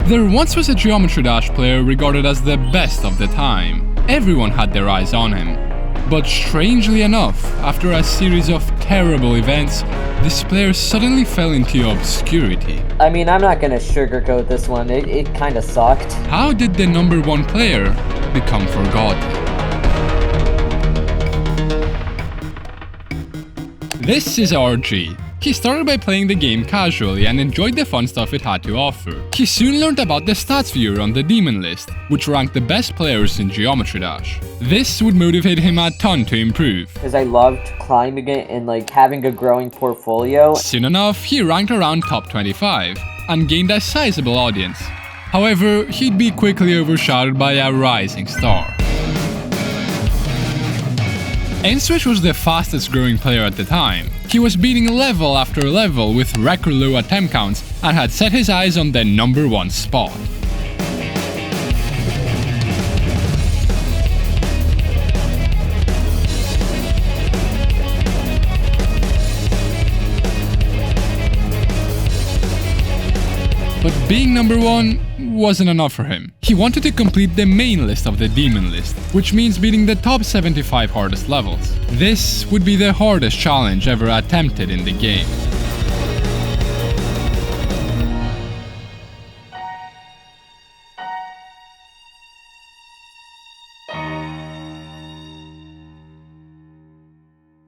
There once was a Geometry Dash player regarded as the best of the time. Everyone had their eyes on him. But strangely enough, after a series of terrible events, this player suddenly fell into obscurity. I mean, I'm not gonna sugarcoat this one, it kinda sucked. How did the number one player become forgotten? This is RG. He started by playing the game casually and enjoyed the fun stuff it had to offer. He soon learned about the stats viewer on the Demonlist, which ranked the best players in Geometry Dash. This would motivate him a ton to improve. Because I loved climbing it and having a growing portfolio. Soon enough, he ranked around top 25 and gained a sizable audience. However, he'd be quickly overshadowed by a rising star. nSwish was the fastest growing player at the time. He was beating level after level with record low attempt counts and had set his eyes on the number one spot. But being number one wasn't enough for him. He wanted to complete the main list of the Demon List, which means beating the top 75 hardest levels. This would be the hardest challenge ever attempted in the game.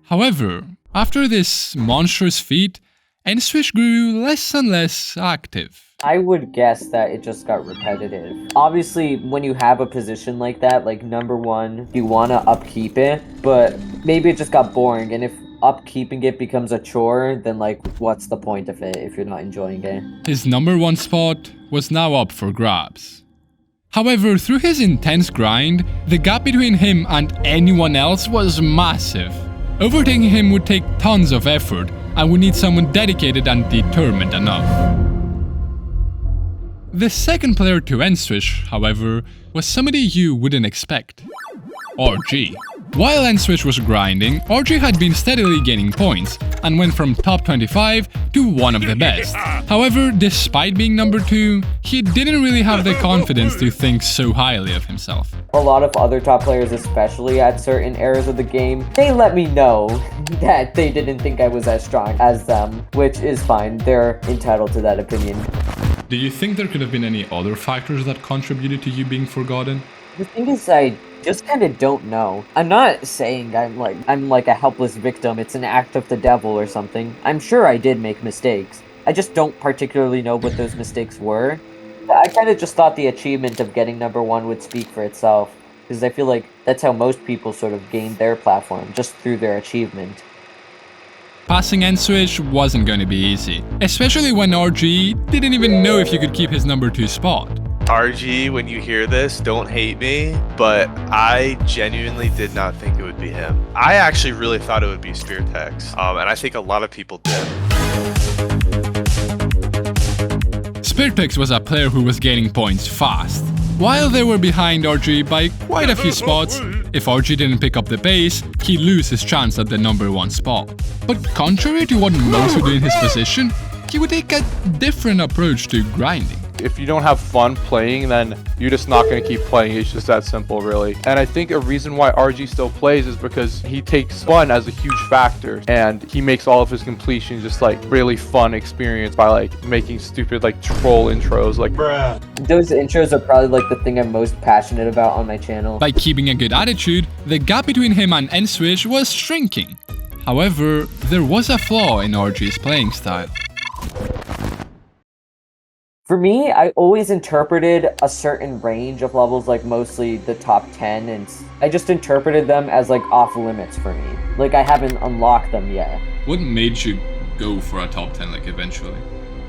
However, after this monstrous feat, nSwish grew less and less active. I would guess that it just got repetitive. Obviously, when you have a position like that, like number one, you want to upkeep it, but maybe it just got boring, and if upkeeping it becomes a chore, then what's the point of it if you're not enjoying it? His number one spot was now up for grabs. However, through his intense grind, the gap between him and anyone else was massive. Overtaking him would take tons of effort and would need someone dedicated and determined enough. The second player to nSwish, however, was somebody you wouldn't expect. RG. While nSwish was grinding, RG had been steadily gaining points and went from top 25 to one of the best. However, despite being number 2, he didn't really have the confidence to think so highly of himself. A lot of other top players, especially at certain eras of the game, they let me know that they didn't think I was as strong as them, which is fine. They're entitled to that opinion. Do you think there could have been any other factors that contributed to you being forgotten? The thing is, I just kind of don't know. I'm not saying I'm like a helpless victim, it's an act of the devil or something. I'm sure I did make mistakes. I just don't particularly know what those mistakes were. I kind of just thought the achievement of getting number one would speak for itself, because I feel like that's how most people sort of gained their platform, just through their achievement. Passing nSwish wasn't going to be easy, especially when RG didn't even know if you could keep his number 2 spot. RG, when you hear this, don't hate me, but I genuinely did not think it would be him. I actually really thought it would be Speartex, and I think a lot of people did. Speartex was a player who was gaining points fast. While they were behind RG by quite a few spots, if RG didn't pick up the pace, he'd lose his chance at the number 1 spot. But contrary to what most would do in his position, he would take a different approach to grinding. If you don't have fun playing, then you're just not going to keep playing. It's just that simple, really. And I think a reason why RG still plays is because he takes fun as a huge factor, and he makes all of his completions just really fun experience by making stupid troll intros bruh. Those intros are probably the thing I'm most passionate about on my channel. By keeping a good attitude, the gap between him and nSwish was shrinking. However, there was a flaw in RG's playing style. For me, I always interpreted a certain range of levels, mostly the top 10, and I just interpreted them as off limits for me. I haven't unlocked them yet. What made you go for a top 10 eventually?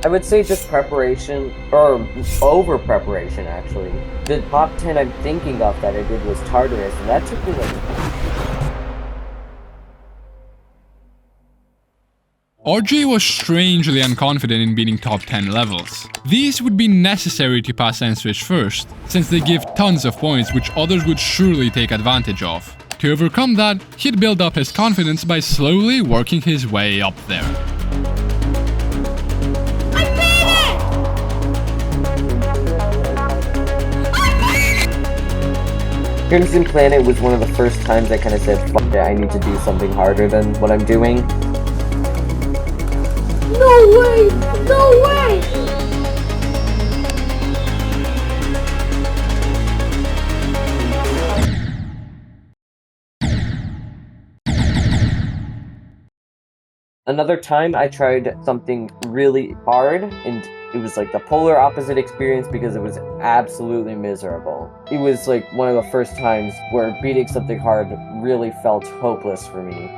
I would say just preparation, or over preparation actually. The top 10 I'm thinking of that I did was Tartarus, and that took me RG was strangely unconfident in beating top 10 levels. These would be necessary to pass nSwish first, since they give tons of points which others would surely take advantage of. To overcome that, he'd build up his confidence by slowly working his way up there. Crimson Planet was one of the first times I kind of said, fuck it, I need to do something harder than what I'm doing. No way! No way! Another time I tried something really hard, and it was like the polar opposite experience because it was absolutely miserable. It was like one of the first times where beating something hard really felt hopeless for me.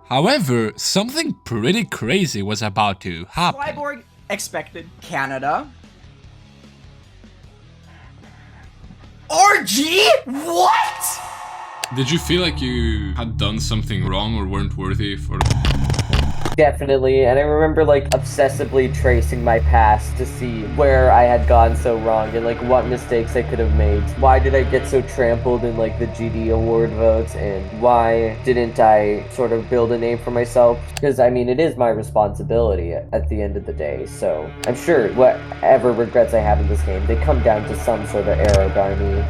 However, something pretty crazy was about to happen. Flyborg expected Canada. RG? What? Did you feel like you had done something wrong or weren't worthy for... Definitely, and I remember like obsessively tracing my past to see where I had gone so wrong and like what mistakes I could have made. Why did I get so trampled in like the GD award votes, and why didn't I sort of build a name for myself? Because I mean, it is my responsibility at the end of the day, so I'm sure whatever regrets I have in this game, they come down to some sort of error by me.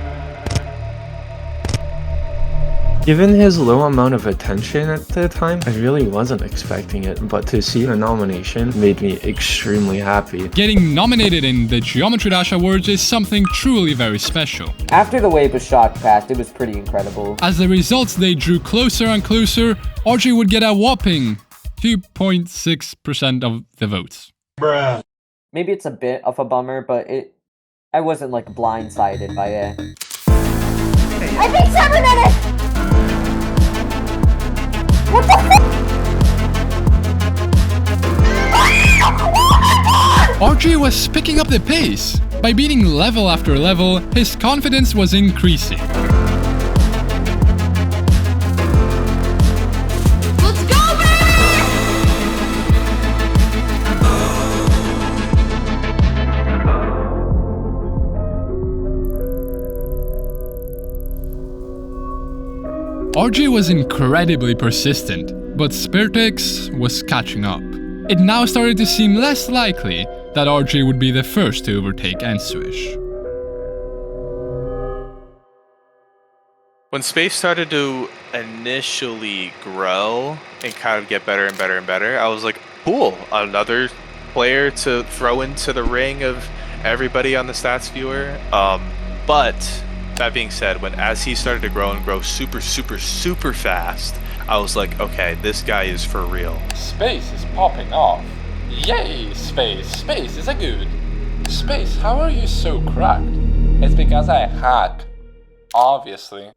Given his low amount of attention at the time, I really wasn't expecting it, but to see the nomination made me extremely happy. Getting nominated in the Geometry Dash Awards is something truly very special. After the wave of shock passed, it was pretty incredible. As the results they drew closer and closer, RG would get a whopping 2.6% of the votes. Bruh. Maybe it's a bit of a bummer, but I wasn't like blindsided by it. I beat 7 minutes! What the RG was picking up the pace. By beating level after level, his confidence was increasing. Let's go, man! RG was incredibly persistent, but SpaceUK was catching up. It now started to seem less likely that RG would be the first to overtake nSwish. When Space started to initially grow and kind of get better and better and better, I was like, cool, another player to throw into the ring of everybody on the stats viewer. But that being said, as he started to grow and grow super fast, I was like, okay, this guy is for real. Space is popping off. Yay, Space! Space is a good. Space, how are you so cracked? It's because I hack. Obviously.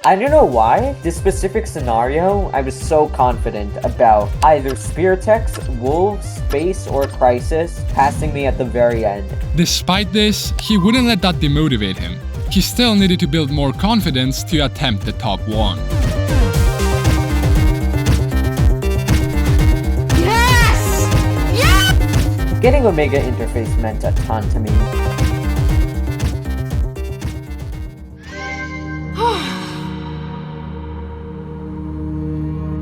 I don't know why, this specific scenario, I was so confident about either SpaceUK, Wolves, Space, or Crisis passing me at the very end. Despite this, he wouldn't let that demotivate him. He still needed to build more confidence to attempt the top 1. Yes! Yes! Getting Omega interface meant a ton to me.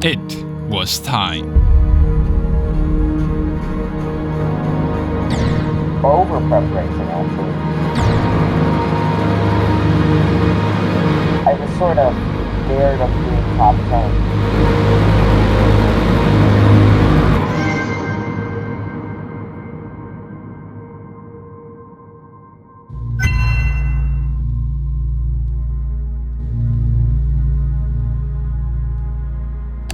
It was time. Over preparation, actually. I was sort of scared of being top 10.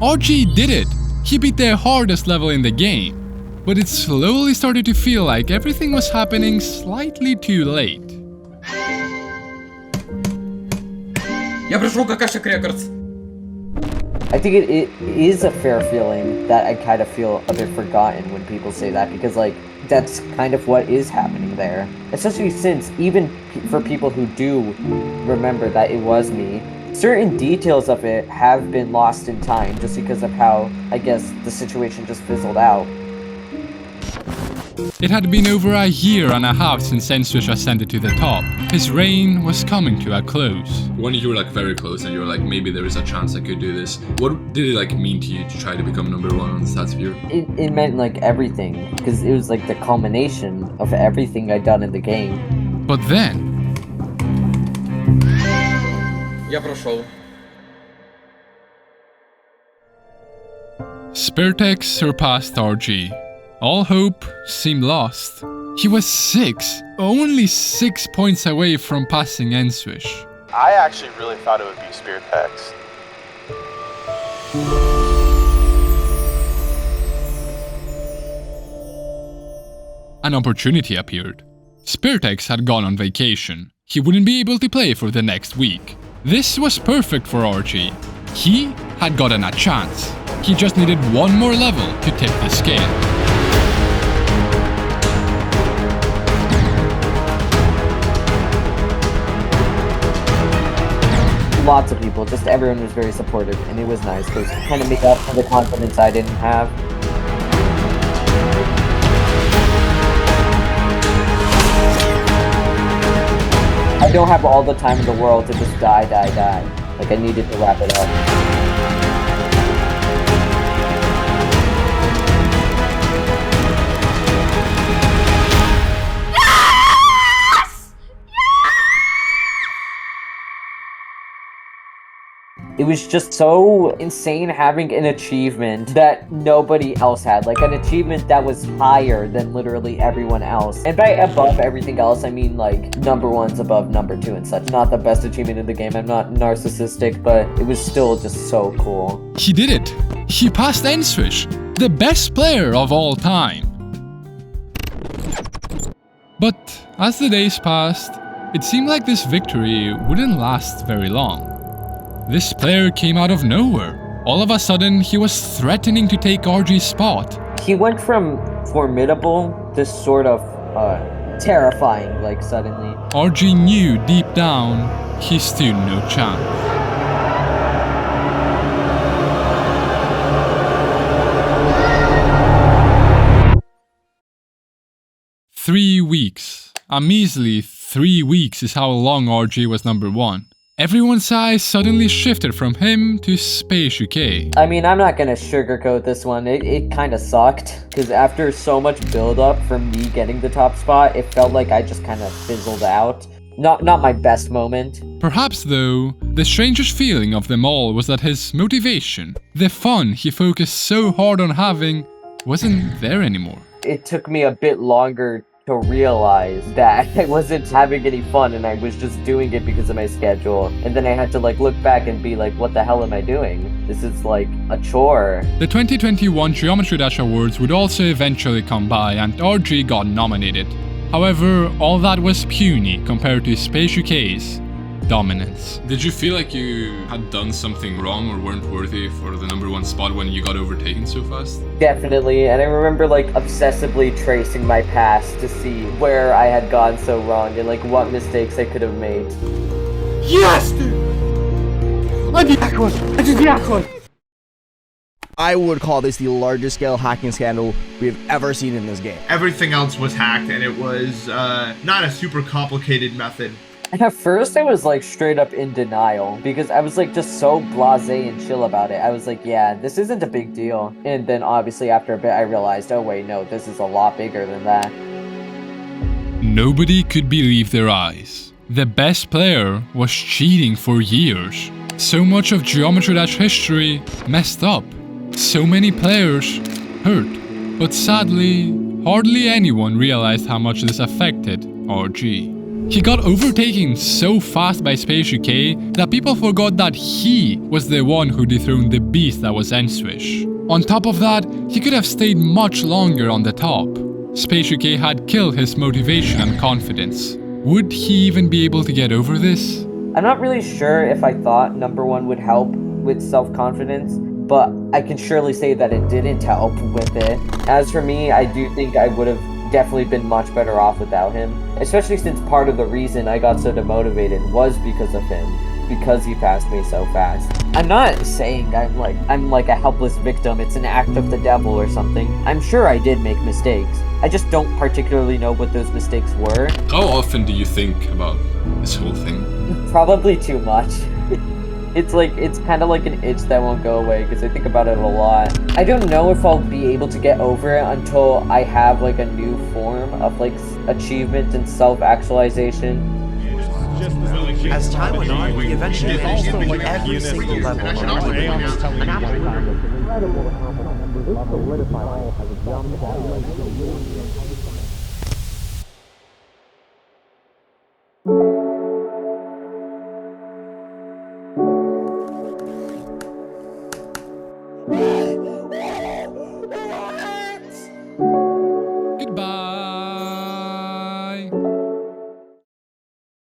RG did it! He beat the hardest level in the game, but it slowly started to feel like everything was happening slightly too late. Я пришел как Ashok Records. I think it is a fair feeling that I kind of feel a bit forgotten when people say that, because like that's kind of what is happening there. Especially since even for people who do remember that it was me, certain details of it have been lost in time just because of how, I guess, the situation just fizzled out. It had been over a year and a half since nSwish ascended to the top. His reign was coming to a close. When you were like very close and you were like, maybe there is a chance I could do this, what did it like mean to you to try to become #1 on the stats viewer? It meant like everything, because it was like the culmination of everything I'd done in the game. But then, Я прошел. SpaceUK surpassed RG. All hope seemed lost. He was only 6 points away from passing nSwish. I actually really thought it would be SpaceUK. An opportunity appeared. SpaceUK had gone on vacation. He wouldn't be able to play for the next week. This was perfect for RG. He had gotten a chance. He just needed one more level to tip the scale. Lots of people, just everyone was very supportive, and it was nice because it kind of made up for the confidence I didn't have. I don't have all the time in the world to just die. Like, I needed to wrap it up. It was just so insane having an achievement that nobody else had. Like, an achievement that was higher than literally everyone else. And by above everything else, I mean like #1's above #2 and such. Not the best achievement in the game. I'm not narcissistic, but it was still just so cool. He did it! He passed nSwish, the best player of all time. But as the days passed, it seemed like this victory wouldn't last very long. This player came out of nowhere. All of a sudden, he was threatening to take RG's spot. He went from formidable to sort of terrifying, like, suddenly. RG knew deep down he stood no chance. Three weeks. A measly 3 weeks is how long RG was #1. Everyone's eyes suddenly shifted from him to SpaceUK. I mean, I'm not gonna sugarcoat this one. It kind of sucked. Because after so much build-up from me getting the top spot, it felt like I just kind of fizzled out. Not my best moment. Perhaps, though, the strangest feeling of them all was that his motivation, the fun he focused so hard on having, wasn't there anymore. It took me a bit longer to realize that I wasn't having any fun and I was just doing it because of my schedule. And then I had to like look back and be like, what the hell am I doing? This is like a chore. The 2021 Geometry Dash Awards would also eventually come by and RG got nominated. However, all that was puny compared to SpaceUK's dominance. Did you feel like you had done something wrong or weren't worthy for the #1 spot when you got overtaken so fast? Definitely, and I remember like obsessively tracing my past to see where I had gone so wrong and like what mistakes I could have made. Yes, dude! I would call this the largest scale hacking scandal we've ever seen in this game. Everything else was hacked, and it was not a super complicated method. And at first I was like straight up in denial because I was like just so blasé and chill about it. I was like, yeah, this isn't a big deal. And then obviously after a bit I realized, oh wait, no, this is a lot bigger than that. Nobody could believe their eyes. The best player was cheating for years. So much of Geometry Dash history messed up. So many players hurt. But sadly, hardly anyone realized how much this affected RG. He got overtaken so fast by SpaceUK that people forgot that he was the one who dethroned the beast that was nSwish. On top of that, he could have stayed much longer on the top. SpaceUK had killed his motivation and confidence. Would he even be able to get over this? I'm not really sure if I thought #1 would help with self-confidence, but I can surely say that it didn't help with it. As for me, I do think I would have definitely been much better off without him, especially since part of the reason I got so demotivated was because of him. because he passed me so fast. I'm not saying I'm like a helpless victim, it's an act of the devil or something. I'm sure I did make mistakes. I just don't particularly know what those mistakes were. How often do you think about this whole thing? Probably too much. It's kind of like an itch that won't go away because I think about it a lot. I don't know if I'll be able to get over it until I have like a new form of like achievement and self-actualization. As time went on, we eventually managed to beat every single level of the